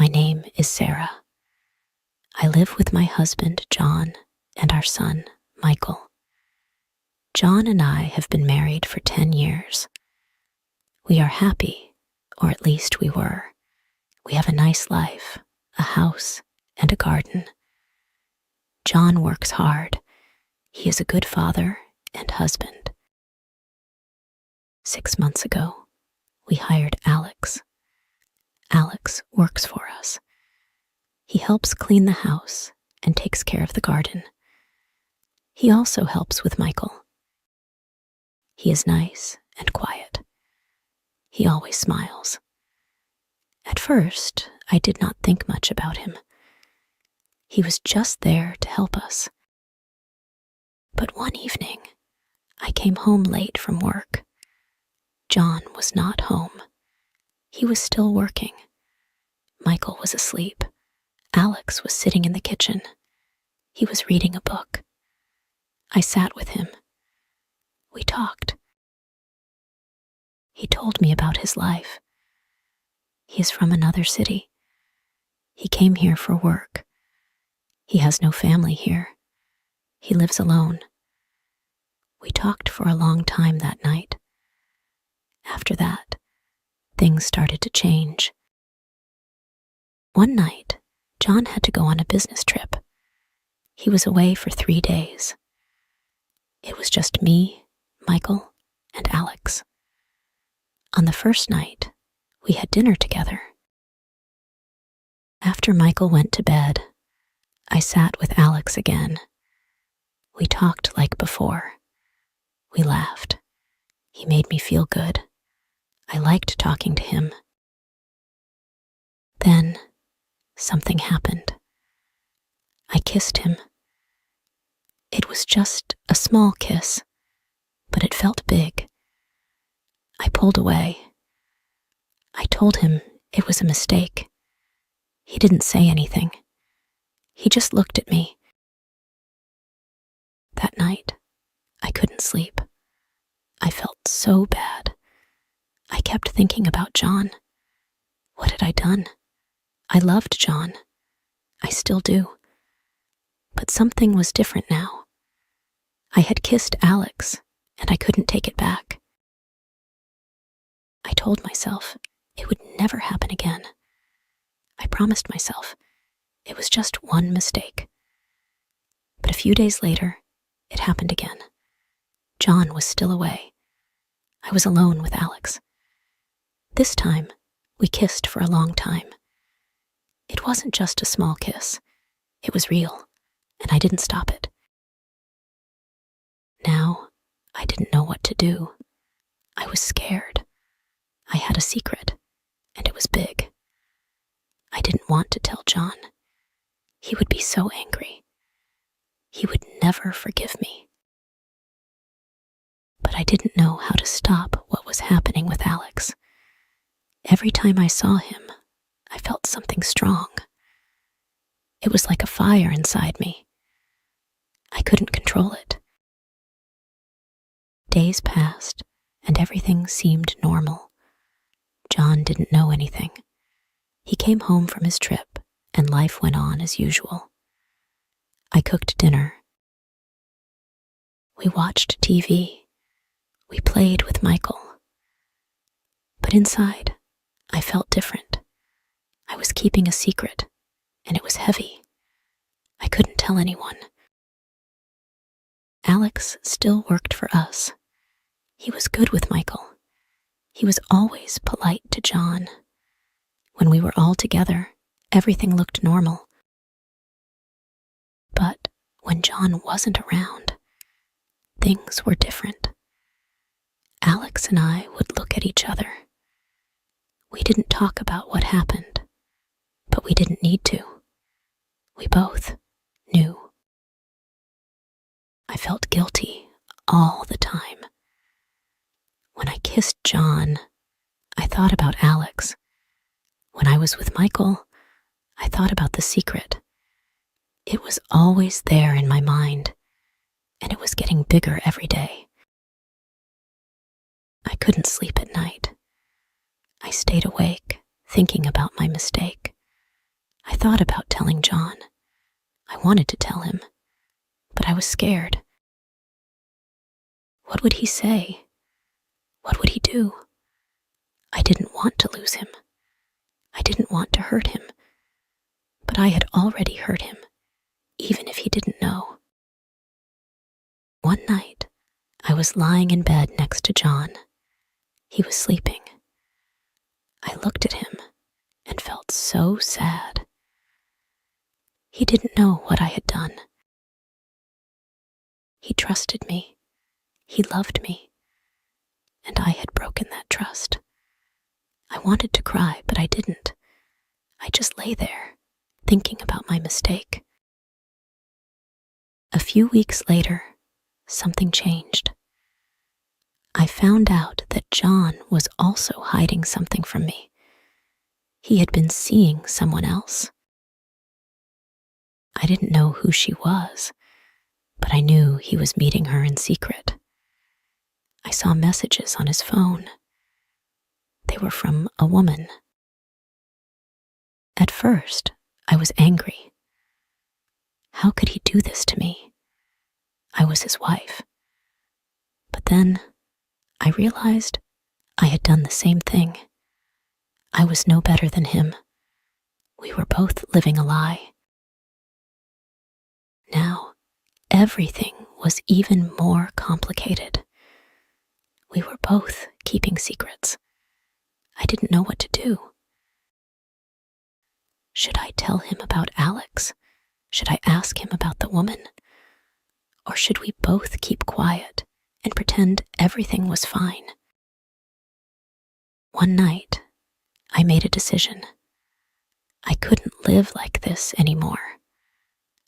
My name is Sarah. I live with my husband, John, and our son, Michael. John and I have been married for 10 years. We are happy, or at least we were. We have a nice life, a house, and a garden. John works hard. He is a good father and husband. 6 months ago, we hired Alex. Alex works for us. He helps clean the house and takes care of the garden. He also helps with Michael. He is nice and quiet. He always smiles. At first, I did not think much about him. He was just there to help us. But one evening, I came home late from work. John was not home. He was still working. Michael was asleep. Alex was sitting in the kitchen. He was reading a book. I sat with him. We talked. He told me about his life. He is from another city. He came here for work. He has no family here. He lives alone. We talked for a long time that night. After that, things started to change. One night, John had to go on a business trip. He was away for 3 days. It was just me, Michael, and Alex. On the first night, we had dinner together. After Michael went to bed, I sat with Alex again. We talked like before. We laughed. He made me feel good. I liked talking to him. Then, something happened. I kissed him. It was just a small kiss, but it felt big. I pulled away. I told him it was a mistake. He didn't say anything. He just looked at me. That night, I couldn't sleep. I felt so bad. I kept thinking about John. What had I done? I loved John. I still do. But something was different now. I had kissed Alex, and I couldn't take it back. I told myself it would never happen again. I promised myself it was just one mistake. But a few days later, it happened again. John was still away. I was alone with Alex. This time, we kissed for a long time. It wasn't just a small kiss. It was real, and I didn't stop it. Now, I didn't know what to do. I was scared. I had a secret, and it was big. I didn't want to tell John. He would be so angry. He would never forgive me. But I didn't know how to stop what was happening with Alex. Every time I saw him, I felt something strong. It was like a fire inside me. I couldn't control it. Days passed, and everything seemed normal. John didn't know anything. He came home from his trip, and life went on as usual. I cooked dinner. We watched TV. We played with Michael. But inside, I felt different. I was keeping a secret, and it was heavy. I couldn't tell anyone. Alex still worked for us. He was good with Michael. He was always polite to John. When we were all together, everything looked normal. But when John wasn't around, things were different. Alex and I would look at each other. We didn't talk about what happened, but we didn't need to. We both knew. I felt guilty all the time. When I kissed John, I thought about Alex. When I was with Michael, I thought about the secret. It was always there in my mind, and it was getting bigger every day. I couldn't sleep at night. I stayed awake, thinking about my mistake. thought about telling John. I wanted to tell him, but I was scared. What would he say? What would he do? I didn't want to lose him. I didn't want to hurt him, but I had already hurt him, even if he didn't know. One night, I was lying in bed next to John. He was sleeping. I looked at him and felt so sad. He didn't know what I had done. He trusted me. He loved me. And I had broken that trust. I wanted to cry, but I didn't. I just lay there, thinking about my mistake. A few weeks later, something changed. I found out that John was also hiding something from me. He had been seeing someone else. I didn't know who she was, but I knew he was meeting her in secret. I saw messages on his phone. They were from a woman. At first, I was angry. How could he do this to me? I was his wife. But then, I realized I had done the same thing. I was no better than him. We were both living a lie. Now, everything was even more complicated. We were both keeping secrets. I didn't know what to do. Should I tell him about Alex? Should I ask him about the woman? Or should we both keep quiet and pretend everything was fine? One night, I made a decision. I couldn't live like this anymore.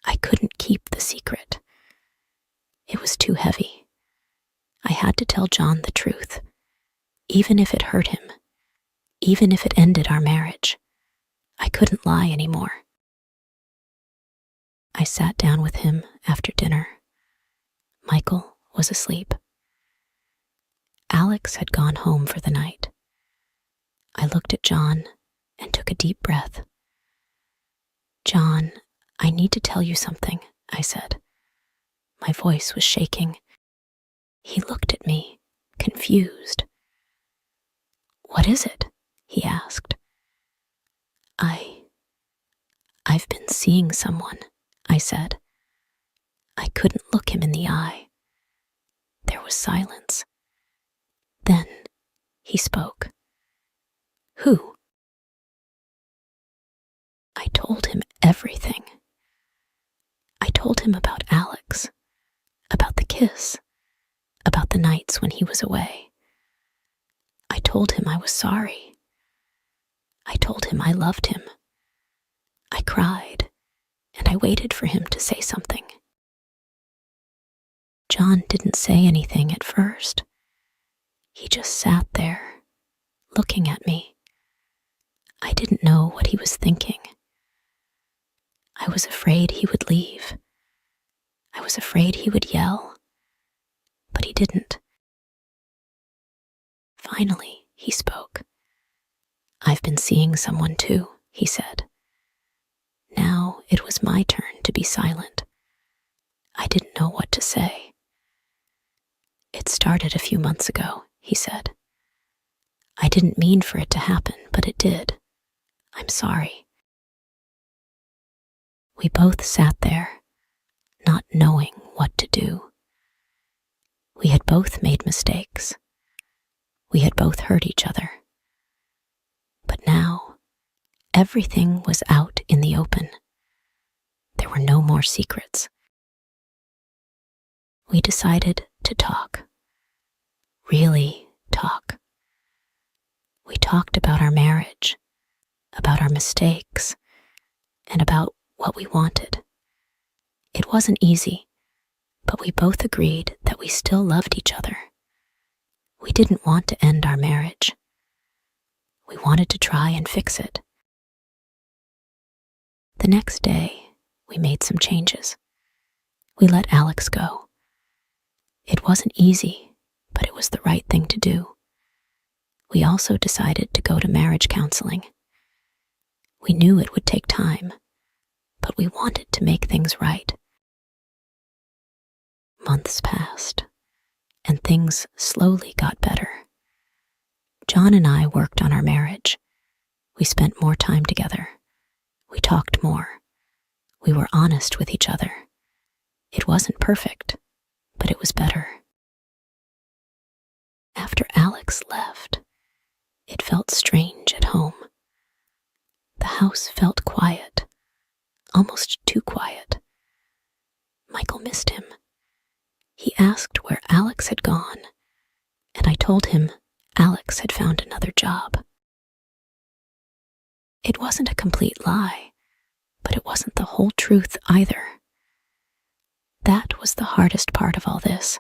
I couldn't keep the secret. It was too heavy. I had to tell John the truth, even if it hurt him, even if it ended our marriage. I couldn't lie anymore. I sat down with him after dinner. Michael was asleep. Alex had gone home for the night. I looked at John and took a deep breath. "John, I need to tell you something," I said. My voice was shaking. He looked at me, confused. "What is it?" he asked. I've been seeing someone," I said. I couldn't look him in the eye. There was silence. Then he spoke. "Who?" I told him everything. I told him about Alex, about the kiss, about the nights when he was away. I told him I was sorry. I told him I loved him. I cried, and I waited for him to say something. John didn't say anything at first. He just sat there, looking at me. I didn't know what he was thinking. I was afraid he would leave. I was afraid he would yell, but he didn't. Finally, he spoke. "I've been seeing someone too," he said. Now it was my turn to be silent. I didn't know what to say. "It started a few months ago," he said. "I didn't mean for it to happen, but it did. I'm sorry." We both sat there, not knowing what to do. We had both made mistakes. We had both hurt each other. But now, everything was out in the open. There were no more secrets. We decided to talk. Really talk. We talked about our marriage, about our mistakes, and about what we wanted. It wasn't easy, but we both agreed that we still loved each other. We didn't want to end our marriage. We wanted to try and fix it. The next day, we made some changes. We let Alex go. It wasn't easy, but it was the right thing to do. We also decided to go to marriage counseling. We knew it would take time, but we wanted to make things right. Months passed, and things slowly got better. John and I worked on our marriage. We spent more time together. We talked more. We were honest with each other. It wasn't perfect, but it was better. After Alex left, it felt strange at home. The house felt quiet, almost too quiet. Michael missed him. He asked where Alex had gone, and I told him Alex had found another job. It wasn't a complete lie, but it wasn't the whole truth either. That was the hardest part of all this,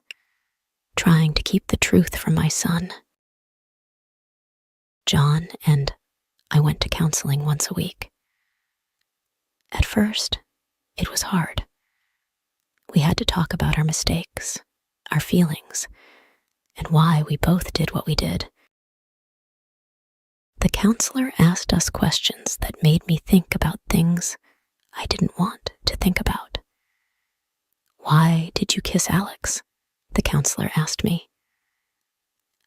trying to keep the truth from my son. John and I went to counseling once a week. At first, it was hard. We had to talk about our mistakes, our feelings, and why we both did what we did. The counselor asked us questions that made me think about things I didn't want to think about. "Why did you kiss Alex?" the counselor asked me.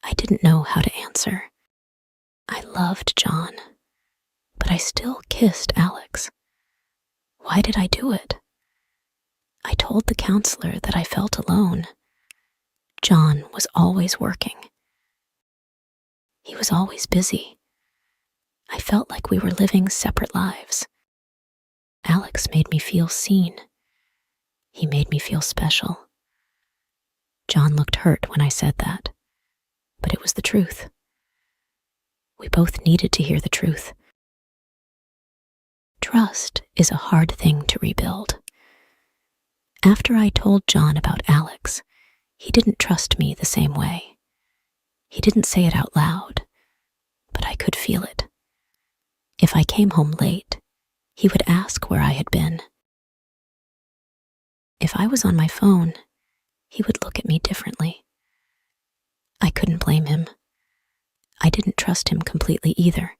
I didn't know how to answer. I loved John, but I still kissed Alex. Why did I do it? I told the counselor that I felt alone. John was always working. He was always busy. I felt like we were living separate lives. Alex made me feel seen. He made me feel special. John looked hurt when I said that, but it was the truth. We both needed to hear the truth. Trust is a hard thing to rebuild. After I told John about Alex, he didn't trust me the same way. He didn't say it out loud, but I could feel it. If I came home late, he would ask where I had been. If I was on my phone, he would look at me differently. I couldn't blame him. I didn't trust him completely either,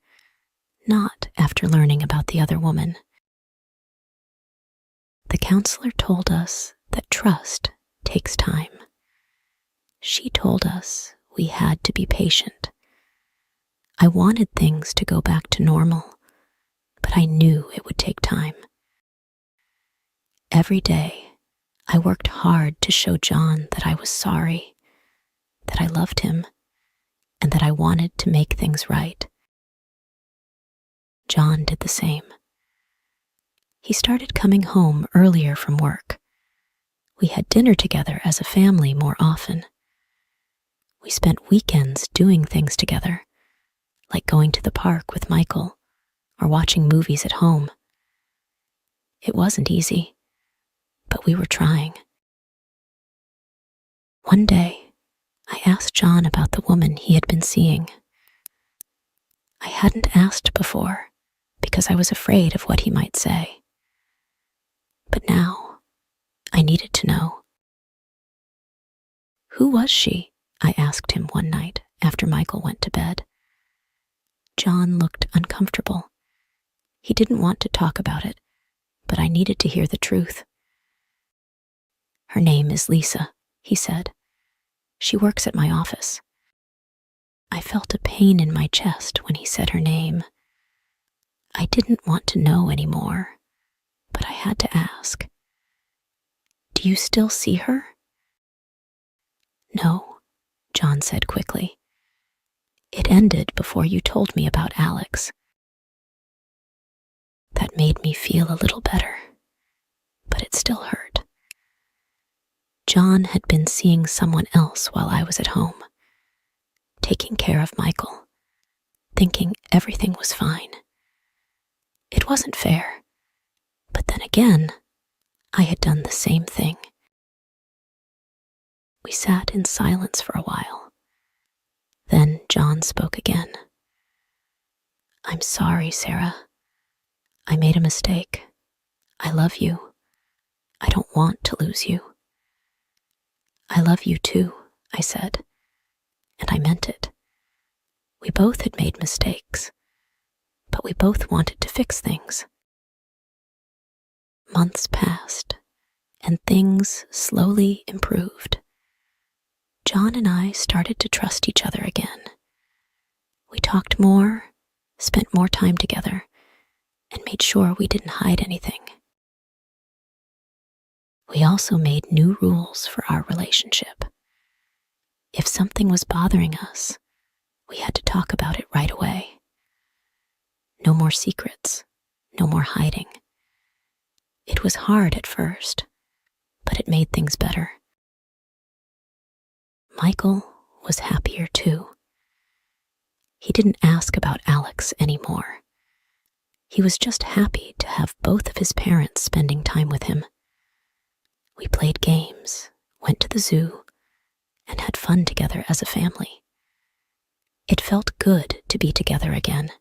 not after learning about the other woman. The counselor told us that trust takes time. She told us we had to be patient. I wanted things to go back to normal, but I knew it would take time. Every day, I worked hard to show John that I was sorry, that I loved him, and that I wanted to make things right. John did the same. He started coming home earlier from work. We had dinner together as a family more often. We spent weekends doing things together, like going to the park with Michael or watching movies at home. It wasn't easy, but we were trying. One day, I asked John about the woman he had been seeing. I hadn't asked before because I was afraid of what he might say. But now, I needed to know. "Who was she?" I asked him one night after Michael went to bed. John looked uncomfortable. He didn't want to talk about it, but I needed to hear the truth. "Her name is Lisa," he said. "She works at my office." I felt a pain in my chest when he said her name. I didn't want to know anymore, but I had to ask. "Do you still see her?" "No," John said quickly. "It ended before you told me about Alex." That made me feel a little better, but it still hurt. John had been seeing someone else while I was at home, taking care of Michael, thinking everything was fine. It wasn't fair, but then again, I had done the same thing. We sat in silence for a while. Then John spoke again. "I'm sorry, Sarah. I made a mistake. I love you. I don't want to lose you." "I love you too," I said, and I meant it. We both had made mistakes, but we both wanted to fix things. Months passed, and things slowly improved. John and I started to trust each other again. We talked more, spent more time together, and made sure we didn't hide anything. We also made new rules for our relationship. If something was bothering us, we had to talk about it right away. No more secrets, no more hiding. It was hard at first, but it made things better. Michael was happier too. He didn't ask about Alex anymore. He was just happy to have both of his parents spending time with him. We played games, went to the zoo, and had fun together as a family. It felt good to be together again.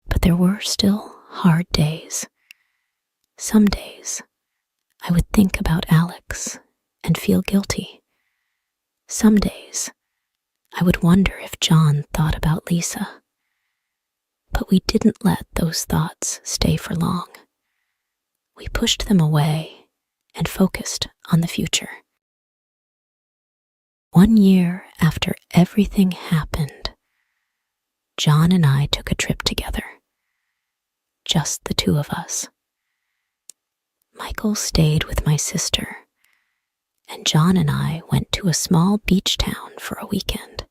But there were still hard days. Some days, I would think about Alex and feel guilty. Some days, I would wonder if John thought about Lisa. But we didn't let those thoughts stay for long. We pushed them away and focused on the future. 1 year after everything happened, John and I took a trip together. Just the two of us. Michael stayed with my sister, and John and I went to a small beach town for a weekend.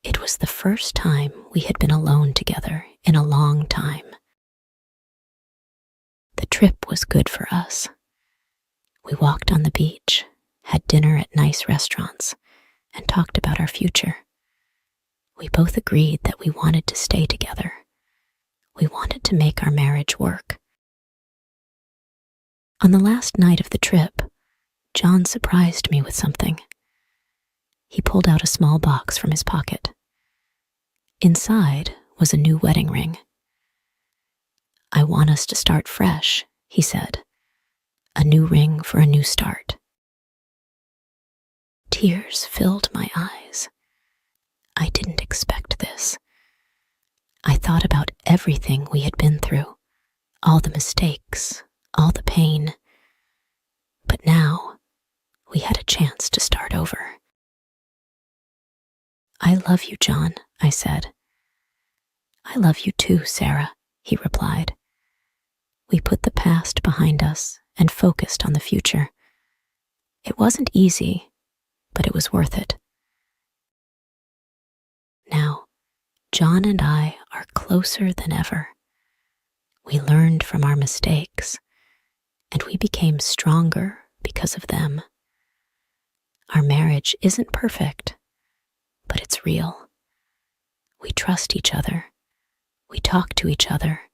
It was the first time we had been alone together in a long time. The trip was good for us. We walked on the beach, had dinner at nice restaurants, and talked about our future. We both agreed that we wanted to stay together. We wanted to make our marriage work. On the last night of the trip, John surprised me with something. He pulled out a small box from his pocket. Inside was a new wedding ring. "I want us to start fresh," he said. "A new ring for a new start." Tears filled my eyes. I didn't expect this. I thought about everything we had been through, all the mistakes, all the pain. But now, we had a chance to start over. "I love you, John," I said. "I love you too, Sarah," he replied. We put the past behind us and focused on the future. It wasn't easy, but it was worth it. Now, John and I are closer than ever. We learned from our mistakes, and we became stronger because of them. Our marriage isn't perfect, but it's real. We trust each other, we talk to each other,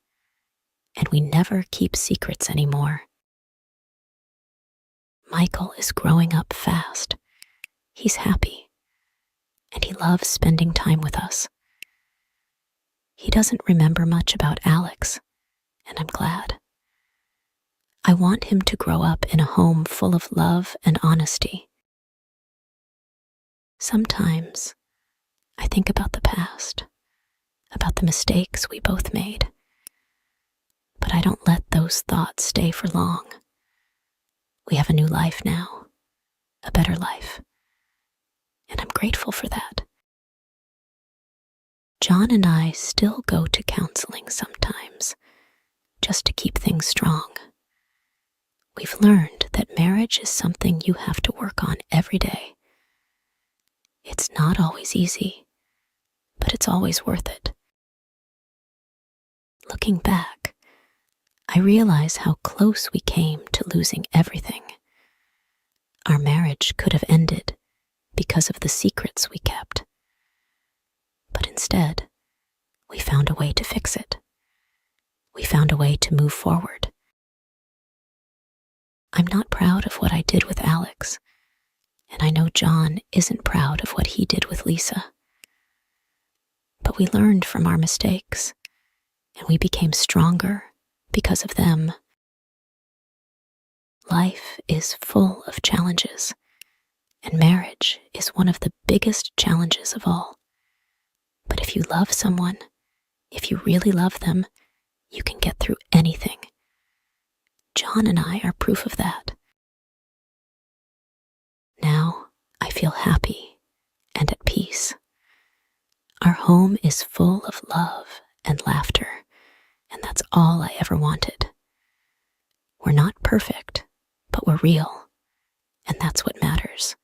and we never keep secrets anymore. Michael is growing up fast. He's happy, and he loves spending time with us. He doesn't remember much about Alex, and I'm glad. I want him to grow up in a home full of love and honesty. Sometimes I think about the past, about the mistakes we both made. But I don't let those thoughts stay for long. We have a new life now, a better life, and I'm grateful for that. John and I still go to counseling sometimes, just to keep things strong. We've learned that marriage is something you have to work on every day. It's not always easy, but it's always worth it. Looking back, I realize how close we came to losing everything. Our marriage could have ended because of the secrets we kept. But instead, we found a way to fix it. We found a way to move forward. I'm not proud of what I did with Alex, and I know John isn't proud of what he did with Lisa. But we learned from our mistakes, and we became stronger because of them. Life is full of challenges, and marriage is one of the biggest challenges of all. But if you love someone, if you really love them, you can get through anything. John and I are proof of that. Now I feel happy and at peace. Our home is full of love and laughter, and that's all I ever wanted. We're not perfect, but we're real, and that's what matters.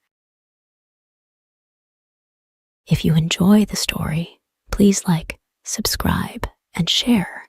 If you enjoy the story, please like, subscribe, and share.